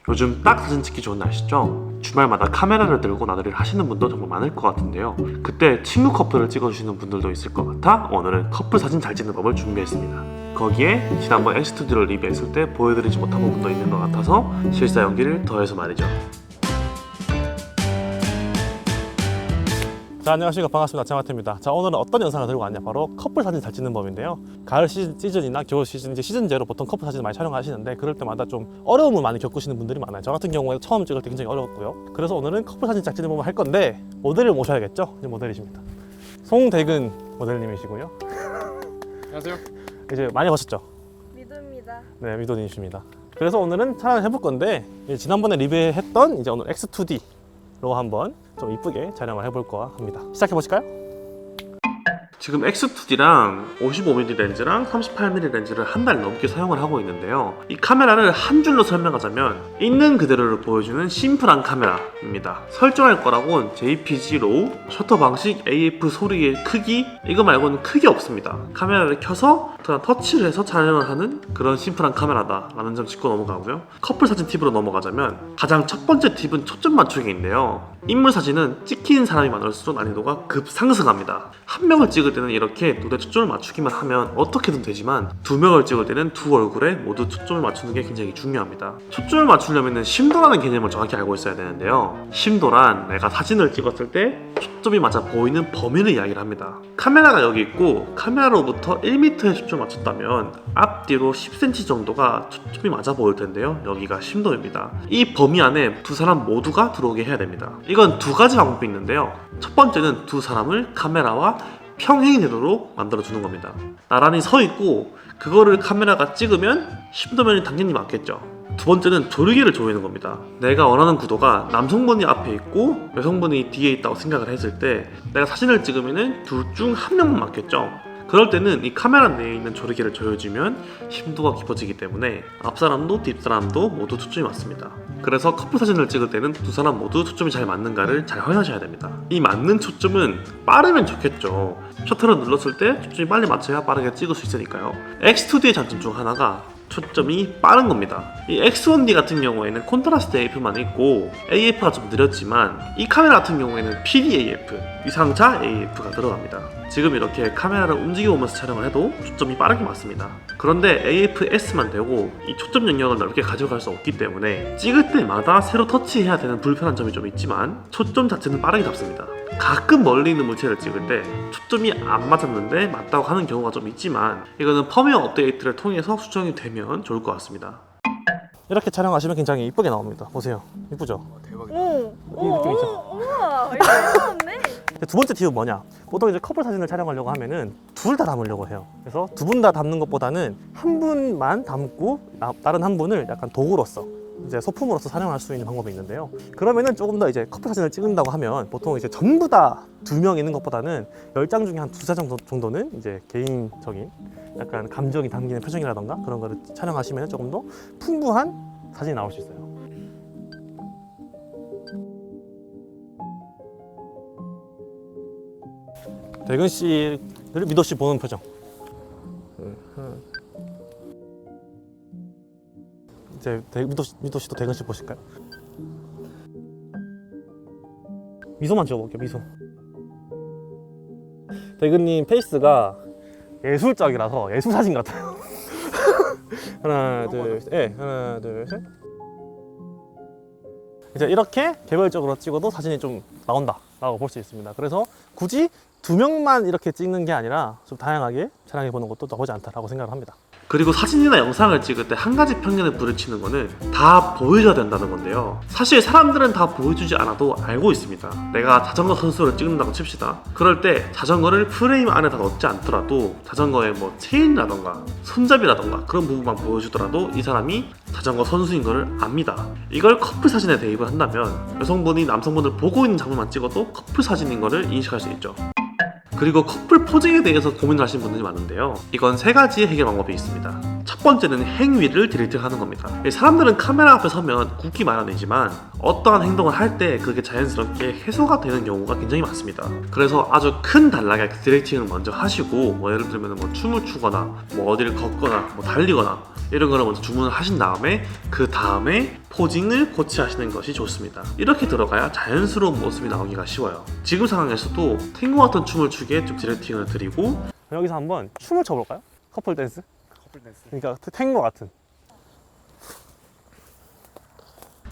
요즘 딱 사진 찍기 좋은 날씨죠? 주말마다 카메라를 들고 나들이를 하시는 분도 정말 많을 것 같은데요. 그때 친구 커플을 찍어주시는 분들도 있을 것 같아 오늘은 커플 사진 잘 찍는 법을 준비했습니다. 거기에 지난번 X스튜디오를 리뷰했을 때 보여드리지 못한 부분도 있는 것 같아서 실사 연기를 더해서 말이죠. 자, 안녕하십니까. 반갑습니다. 장하태입니다. 자, 오늘은 어떤 영상을 들고 왔냐, 바로 커플 사진 잘 찍는 법인데요. 가을 시즌이나 겨울 시즌, 이제 시즌제로 보통 커플 사진을 많이 촬영하시는데 그럴 때마다 좀 어려움을 많이 겪으시는 분들이 많아요. 저 같은 경우에 처음 찍을 때 굉장히 어려웠고요. 그래서 오늘은 커플 사진 잘 찍는 법을 할 건데 모델을 모셔야겠죠? 이제 모델이십니다. 송대근 모델님이시고요. 안녕하세요. 이제 많이 보셨죠? 미도입니다. 네, 미도님이십니다. 그래서 오늘은 촬영을 해볼 건데 지난번에 리뷰했던 이제 오늘 X2D로 한번 좀 이쁘게 촬영을 해볼까 합니다. 시작해 보실까요? 지금 X2D랑 55mm 렌즈랑 38mm 렌즈를 한 달 넘게 사용을 하고 있는데요. 이 카메라를 한 줄로 설명하자면 있는 그대로를 보여주는 심플한 카메라입니다. 설정할 거라고는 JPG 로우, 셔터 방식, AF 소리의 크기 이거 말고는 크게 없습니다. 카메라를 켜서 그냥 터치를 해서 촬영을 하는 그런 심플한 카메라다 라는 점 짚고 넘어가고요. 커플 사진 팁으로 넘어가자면 가장 첫 번째 팁은 초점 맞추기인데요. 인물 사진은 찍히는 사람이 많을수록 난이도가 급상승합니다. 한 명을 찍을 때는 이렇게 눈에 초점을 맞추기만 하면 어떻게든 되지만 두 명을 찍을 때는 두 얼굴에 모두 초점을 맞추는 게 굉장히 중요합니다. 초점을 맞추려면 심도라는 개념을 정확히 알고 있어야 되는데요. 심도란 내가 사진을 찍었을 때 초점이 맞아 보이는 범위를 이야기를 합니다. 카메라가 여기 있고 카메라로부터 1m의 초점을 맞췄다면 앞뒤로 10cm 정도가 초점이 맞아 보일 텐데요. 여기가 심도입니다. 이 범위 안에 두 사람 모두가 들어오게 해야 됩니다. 이건 두 가지 방법이 있는데요. 첫 번째는 두 사람을 카메라와 평행 태도로 만들어주는 겁니다. 나란히 서 있고 그거를 카메라가 찍으면 심도면이 당연히 맞겠죠. 두 번째는 조리개를 조이는 겁니다. 내가 원하는 구도가 남성분이 앞에 있고 여성분이 뒤에 있다고 생각을 했을 때 내가 사진을 찍으면 둘 중 한 명만 맞겠죠. 그럴 때는 이 카메라 내에 있는 조리개를 조여주면 심도가 깊어지기 때문에 앞사람도 뒷사람도 모두 초점이 맞습니다. 그래서 커플 사진을 찍을 때는 두 사람 모두 초점이 잘 맞는가를 잘 확인하셔야 됩니다. 이 맞는 초점은 빠르면 좋겠죠. 셔터를 눌렀을 때 초점이 빨리 맞춰야 빠르게 찍을 수 있으니까요. X2D의 장점 중 하나가 초점이 빠른 겁니다. 이 X1D 같은 경우에는 콘트라스트 AF만 있고 AF가 좀 느렸지만 이 카메라 같은 경우에는 PDAF, 위상차 AF가 들어갑니다. 지금 이렇게 카메라를 움직여오면서 촬영을 해도 초점이 빠르게 맞습니다. 그런데 AF-S만 되고 이 초점 영역을 넓게 가져갈 수 없기 때문에 찍을 때마다 새로 터치해야 되는 불편한 점이 좀 있지만 초점 자체는 빠르게 잡습니다. 가끔 멀리 있는 물체를 찍을 때 초점이 안 맞았는데 맞다고 하는 경우가 좀 있지만 이거는 firmware 업데이트를 통해서 수정이 되면 좋을 것 같습니다. 이렇게 촬영하시면 굉장히 이쁘게 나옵니다. 보세요. 이쁘죠? 대박이다. 오, 느낌 있죠? 우와, 이거 괜찮네. 두 번째 팁은 뭐냐? 보통 이제 커플 사진을 촬영하려고 하면은 둘 다 담으려고 해요. 그래서 두 분 다 담는 것보다는 한 분만 담고 다른 한 분을 약간 도구로서 이제 소품으로서 촬영할 수 있는 방법이 있는데요. 그러면은 조금 더 이제 커플 사진을 찍는다고 하면 보통 이제 전부 다 두 명 있는 것보다는 10장 중에 한 두세 장 정도는 이제 개인적인 약간 감정이 담기는 표정이라던가 그런 거를 촬영하시면 조금 더 풍부한 사진이 나올 수 있어요. 대근 씨를 미도 씨 보는 표정. 이제 미도 씨도 대근 씨 보실까요? 미소만 지어볼게요. 미소. 대근님 페이스가 예술적이라서 예술 사진 같아요. 하나, 둘, 셋. 네, 하나, 둘, 셋. 이제 이렇게 개별적으로 찍어도 사진이 좀 나온다라고 볼 수 있습니다. 그래서 굳이 두 명만 이렇게 찍는 게 아니라 좀 다양하게 촬영해 보는 것도 나쁘지 않다라고 생각을 합니다. 그리고 사진이나 영상을 찍을 때 한 가지 편견에 부딪히는 거는 다 보여줘야 된다는 건데요. 사실 사람들은 다 보여주지 않아도 알고 있습니다. 내가 자전거 선수를 찍는다고 칩시다. 그럴 때 자전거를 프레임 안에 다 넣지 않더라도 자전거의 뭐 체인이라던가 손잡이라던가 그런 부분만 보여주더라도 이 사람이 자전거 선수인 거를 압니다. 이걸 커플 사진에 대입을 한다면 여성분이 남성분을 보고 있는 장면만 찍어도 커플 사진인 거를 인식할 수 있죠. 그리고 커플 포징에 대해서 고민을 하시는 분들이 많은데요. 이건 세 가지의 해결 방법이 있습니다. 첫 번째는 행위를 디렉팅하는 겁니다. 사람들은 카메라 앞에 서면 굳기 마련이지만 어떠한 행동을 할 때 그게 자연스럽게 해소가 되는 경우가 굉장히 많습니다. 그래서 아주 큰 단락의 디렉팅을 먼저 하시고 예를 들면 뭐 춤을 추거나 뭐 어디를 걷거나 뭐 달리거나 이런 거를 먼저 주문을 하신 다음에 그 다음에 포징을 코치하시는 것이 좋습니다. 이렇게 들어가야 자연스러운 모습이 나오기가 쉬워요. 지금 상황에서도 탱고 같은 춤을 추기에 좀 디렉팅을 드리고 여기서 한번 춤을 춰볼까요? 커플 댄스? 커플 댄스. 그러니까 탱고 같은.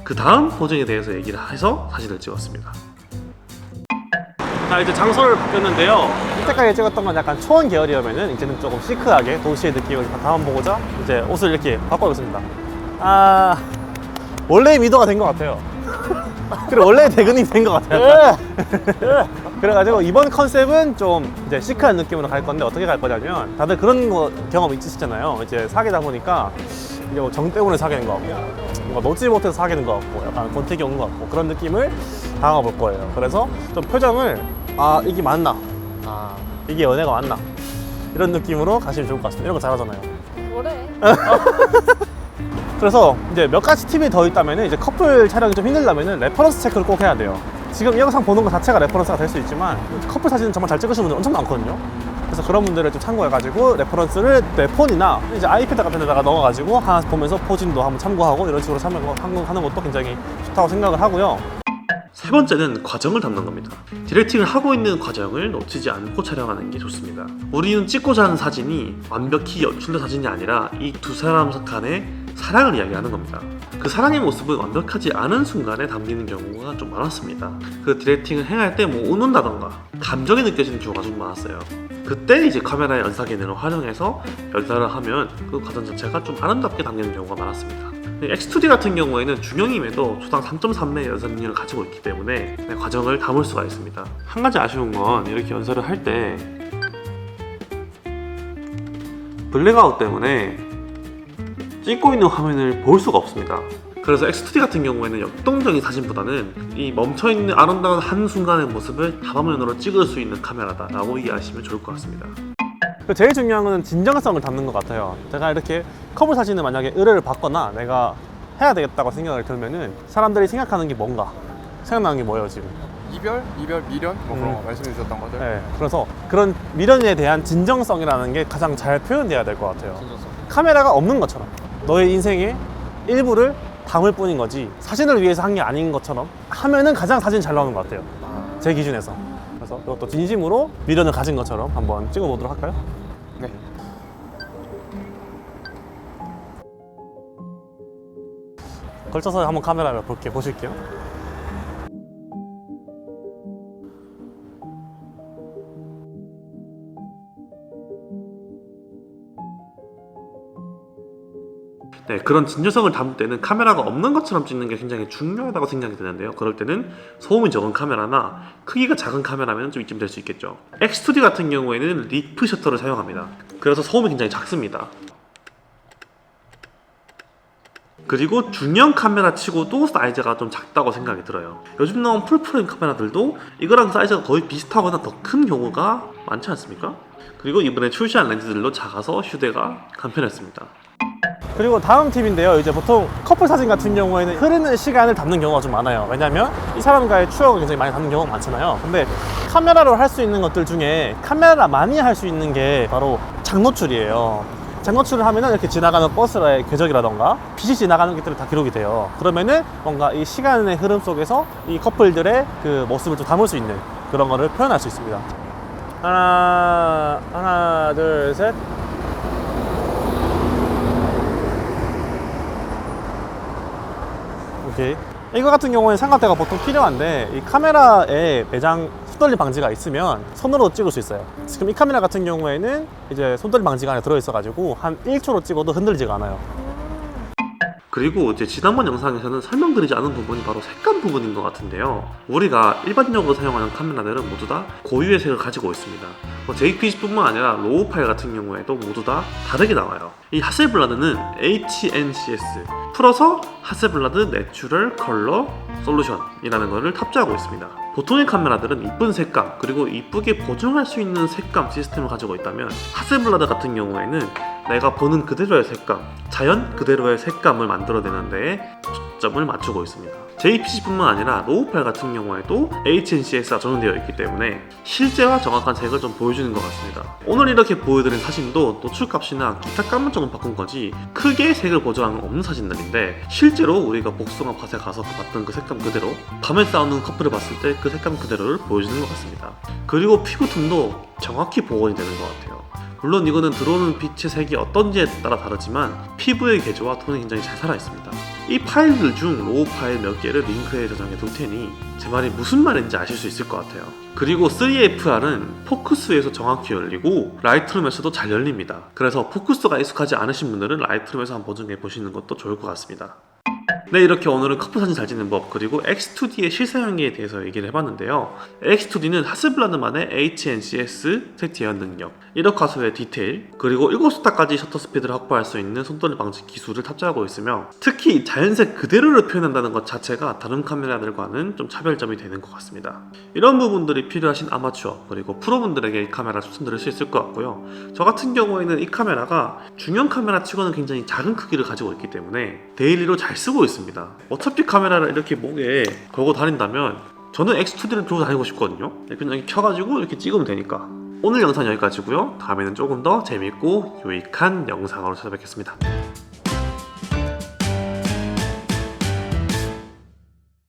그 다음 포징에 대해서 얘기를 해서 사진을 찍었습니다. 자, 이제 장소를 바뀌었는데요. 이때까지 찍었던 건 약간 초원 계열이라면은 이제는 조금 시크하게 도시의 느낌을 담아보고자 이제 옷을 이렇게 바꿔줬습니다. 원래의 미도가 된 것 같아요. 그리고 원래의 대근이 된 것 같아요. 그래가지고 이번 컨셉은 좀 이제 시크한 느낌으로 갈 건데 어떻게 갈 거냐면 다들 그런 거 경험 있으시잖아요. 이제 사귀다 보니까 이제 뭐 정 때문에 사귀는 거 같고 뭔가 놓지 못해서 사귀는 거 같고 약간 권태기 오는 거 같고 그런 느낌을 당해볼 거예요. 그래서 좀 표정을 이게 맞나? 이게 연애가 맞나? 이런 느낌으로 가시면 좋을 것 같습니다. 이런 거 잘하잖아요. 뭐래? 그래서 이제 몇 가지 팁이 더 있다면 이제 커플 촬영이 좀 힘들다면 레퍼런스 체크를 꼭 해야 돼요. 지금 이 영상 보는 것 자체가 레퍼런스가 될 수 있지만 커플 사진은 정말 잘 찍으시는 분들 엄청 많거든요. 그래서 그런 분들을 좀 참고해가지고 레퍼런스를 내 폰이나 이제 아이패드 같은 데다가 넣어가지고 하나 보면서 포징도 한번 참고하고 이런 식으로 참고하는 것도 굉장히 좋다고 생각을 하고요. 세 번째는 과정을 담는 겁니다. 디렉팅을 하고 있는 과정을 놓치지 않고 촬영하는 게 좋습니다. 우리는 찍고자 하는 사진이 완벽히 연출된 사진이 아니라 이 두 사람 간의 사랑을 이야기하는 겁니다. 그 사랑의 모습은 완벽하지 않은 순간에 담기는 경우가 좀 많았습니다. 그 디렉팅을 행할 때 뭐 웃는다던가 감정이 느껴지는 경우가 좀 많았어요. 그때 이제 카메라의 연사 기능을 활용해서 연사를 하면 그 과정 자체가 좀 아름답게 담기는 경우가 많았습니다. X2D 같은 경우에는 중형임에도 초당 3.3의 연사 능력을 가지고 있기 때문에 과정을 담을 수가 있습니다. 한 가지 아쉬운 건 이렇게 연사를 할 때 블랙아웃 때문에 찍고 있는 화면을 볼 수가 없습니다. 그래서 X2D 같은 경우에는 역동적인 사진보다는 이 멈춰있는 아름다운 한순간의 모습을 다화면으로 찍을 수 있는 카메라다라고 이해하시면 좋을 것 같습니다. 제일 중요한 건 진정성을 담는 것 같아요. 제가 이렇게 커플 사진을 만약에 의뢰를 받거나 내가 해야 되겠다고 생각을 들면은 사람들이 생각하는 게 뭔가 생각나는 게 뭐예요 지금? 이별, 미련 뭐 그런 거 말씀해 주셨던 것들. 네, 그래서 그런 미련에 대한 진정성이라는 게 가장 잘 표현돼야 될 것 같아요. 진정성. 카메라가 없는 것처럼 너의 인생의 일부를 담을 뿐인 거지 사진을 위해서 한 게 아닌 것처럼 하면은 가장 사진 잘 나오는 것 같아요. 제 기준에서. 그래서 이것도 진심으로 미련을 가진 것처럼 한번 찍어보도록 할까요? 네. 걸쳐서 한번 카메라를 보실게요. 네, 그런 진정성을 담을 때는 카메라가 없는 것처럼 찍는 게 굉장히 중요하다고 생각이 드는데요. 그럴 때는 소음이 적은 카메라나 크기가 작은 카메라면 좀 이쯤 될 수 있겠죠. X2D 같은 경우에는 리프 셔터를 사용합니다. 그래서 소음이 굉장히 작습니다. 그리고 중형 카메라 치고도 사이즈가 좀 작다고 생각이 들어요. 요즘 나온 풀프레임 카메라들도 이거랑 사이즈가 거의 비슷하거나 더 큰 경우가 많지 않습니까? 그리고 이번에 출시한 렌즈들도 작아서 휴대가 간편했습니다. 그리고 다음 팁인데요. 이제 보통 커플 사진 같은 경우에는 흐르는 시간을 담는 경우가 좀 많아요. 왜냐면 이 사람과의 추억을 굉장히 많이 담는 경우가 많잖아요. 근데 카메라로 할 수 있는 것들 중에 카메라만이 할 수 있는 게 바로 장노출이에요. 장노출을 하면은 이렇게 지나가는 버스의 궤적이라던가 빛이 지나가는 것들이 다 기록이 돼요. 그러면은 뭔가 이 시간의 흐름 속에서 이 커플들의 그 모습을 좀 담을 수 있는 그런 거를 표현할 수 있습니다. 하나, 둘, 셋. 오케이. 이거 같은 경우에는 삼각대가 보통 필요한데 이 카메라에 매장 손떨림 방지가 있으면 손으로 찍을 수 있어요. 지금 이 카메라 같은 경우에는 이제 손떨림 방지가 안에 들어있어가지고 한 1초로 찍어도 흔들리지가 않아요. 그리고 이제 지난번 영상에서는 설명드리지 않은 부분이 바로 색감 부분인 것 같은데요. 우리가 일반적으로 사용하는 카메라들은 모두 다 고유의 색을 가지고 있습니다. JPG뿐만 아니라 로우 파일 같은 경우에도 모두 다 다르게 나와요. 이 하셀블라드는 HNCS 풀어서 하셀블라드 내추럴 컬러 솔루션이라는 것을 탑재하고 있습니다. 보통의 카메라들은 이쁜 색감 그리고 이쁘게 보정할 수 있는 색감 시스템을 가지고 있다면 하셀블라드 같은 경우에는 내가 보는 그대로의 색감, 자연 그대로의 색감을 만들어내는 데에 초점을 맞추고 있습니다. JPC뿐만 아니라 로우 파일 같은 경우에도 HNCS가 적용되어 있기 때문에 실제와 정확한 색을 좀 보여주는 것 같습니다. 오늘 이렇게 보여드린 사진도 노출값이나 기타 값만 조금 바꾼 거지 크게 색을 보정한 건 없는 사진들인데, 실제로 우리가 복숭아 밭에 가서 봤던 그 색감 그대로, 밤에 싸우는 커플을 봤을 때 그 색감 그대로를 보여주는 것 같습니다. 그리고 피부톤도 정확히 복원이 되는 것 같아요. 물론 이거는 들어오는 빛의 색이 어떤지에 따라 다르지만 피부의 개조와 톤이 굉장히 잘 살아있습니다. 이 파일들 중 로우 파일 몇 개를 링크에 저장해 둘 테니 제 말이 무슨 말인지 아실 수 있을 것 같아요. 그리고 3FR은 포커스에서 정확히 열리고 라이트룸에서도 잘 열립니다. 그래서 포커스가 익숙하지 않으신 분들은 라이트룸에서 한번 보정해 보시는 것도 좋을 것 같습니다. 네, 이렇게 오늘은 커플 사진 잘 찍는 법 그리고 X2D의 실사용에 대해서 얘기를 해봤는데요. X2D는 하스블라드만의 HNCS 색 제한 능력, 1억 화소의 디테일, 그리고 7스타까지 셔터 스피드를 확보할 수 있는 손떨림 방지 기술을 탑재하고 있으며, 특히 자연색 그대로를 표현한다는 것 자체가 다른 카메라들과는 좀 차별점이 되는 것 같습니다. 이런 부분들이 필요하신 아마추어 그리고 프로분들에게 이 카메라 추천드릴 수 있을 것 같고요. 저 같은 경우에는 이 카메라가 중형 카메라 치고는 굉장히 작은 크기를 가지고 있기 때문에 데일리로 잘 쓰고 있습니다. 어차피 카메라를 이렇게 목에 걸고 다닌다면 저는 X2D를 들고 다니고 싶거든요. 그냥 이렇게 켜가지고 이렇게 찍으면 되니까. 오늘 영상 여기까지고요. 다음에는 조금 더 재밌고 유익한 영상으로 찾아뵙겠습니다.